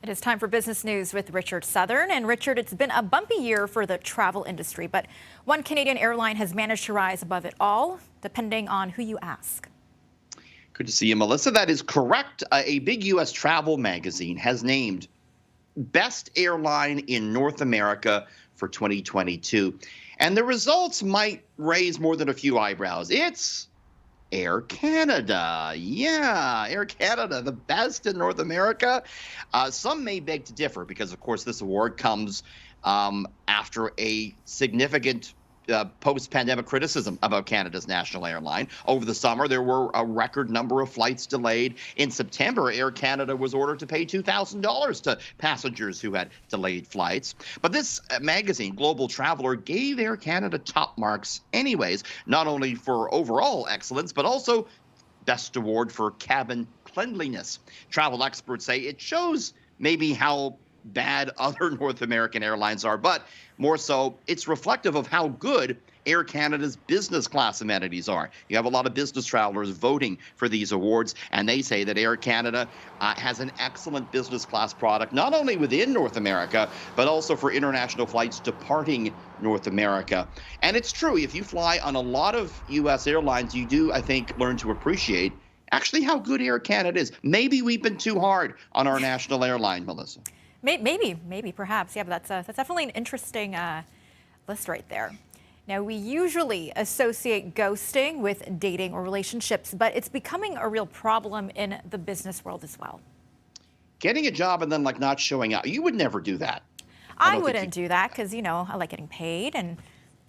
It is time for business news with Richard Southern. And Richard, it's been a bumpy year for the travel industry, but one Canadian airline has managed to rise above it all, depending on who you ask. Good to see you, Melissa. That is correct. A big U.S. travel magazine has named best airline in North America for 2022. And the results might raise more than a few eyebrows. It's Air Canada. Yeah, Air Canada, the best in North America. Some may beg to differ because, of course, this award comes after a significant post-pandemic criticism about Canada's national airline. Over the summer, there were a record number of flights delayed. In September, Air Canada was ordered to pay $2,000 to passengers who had delayed flights. But this magazine, Global Traveler, gave Air Canada top marks anyways, not only for overall excellence, but also best award for cabin cleanliness. Travel experts say it shows maybe how bad other North American airlines are, but more so, it's reflective of how good Air Canada's business class amenities are. You have a lot of business travelers voting for these awards, and they say that Air Canada has an excellent business class product, not only within North America, but also for international flights departing North America. And it's true, if you fly on a lot of U.S. airlines, you do, I think, learn to appreciate actually how good Air Canada is. Maybe we've been too hard on our national airline, Melissa. Maybe, perhaps. Yeah, but that's definitely an interesting list right there. Now, we usually associate ghosting with dating or relationships, but it's becoming a real problem in the business world as well. Getting a job and then not showing up, you would never do that. I wouldn't do that because, I like getting paid and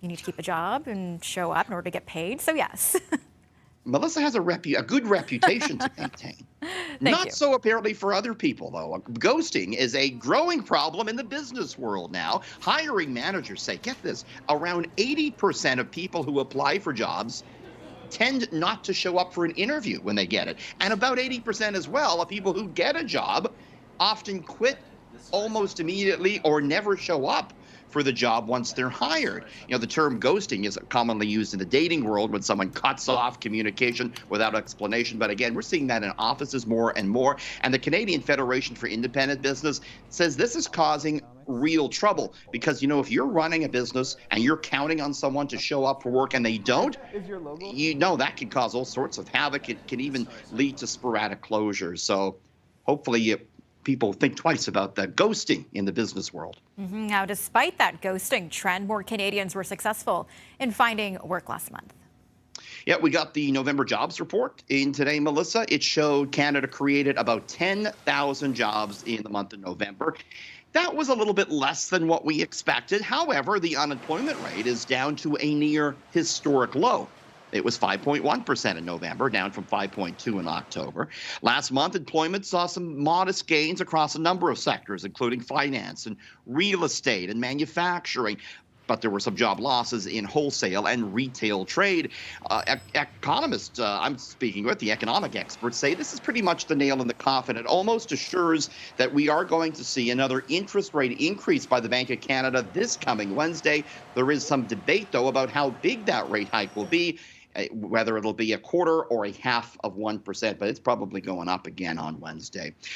you need to keep a job and show up in order to get paid. So, yes. Melissa has a good reputation to maintain. Not so apparently for other people, though. Ghosting is a growing problem in the business world now. Hiring managers say, get this, around 80% of people who apply for jobs tend not to show up for an interview when they get it. And about 80% as well of people who get a job often quit almost immediately or never show up for the job once they're hired. The term ghosting is commonly used in the dating world when someone cuts off communication without explanation. But again, we're seeing that in offices more and more. And the Canadian Federation for Independent Business says this is causing real trouble because, if you're running a business and you're counting on someone to show up for work and they don't, that can cause all sorts of havoc. It can even lead to sporadic closures. So hopefully people think twice about the ghosting in the business world. Now, despite that ghosting trend, more Canadians were successful in finding work last month. Yeah, we got the November jobs report in today, Melissa. It showed Canada created about 10,000 jobs in the month of November. That was a little bit less than what we expected. However, the unemployment rate is down to a near historic low. It was 5.1% in November, down from 5.2% in October. Last month, employment saw some modest gains across a number of sectors, including finance and real estate and manufacturing. But there were some job losses in wholesale and retail trade. Economists I'm speaking with, the economic experts, say this is pretty much the nail in the coffin. It almost assures that we are going to see another interest rate increase by the Bank of Canada this coming Wednesday. There is some debate, though, about how big that rate hike will be, whether it'll be 1/4 or 1/2 of 1%, but it's probably going up again on Wednesday.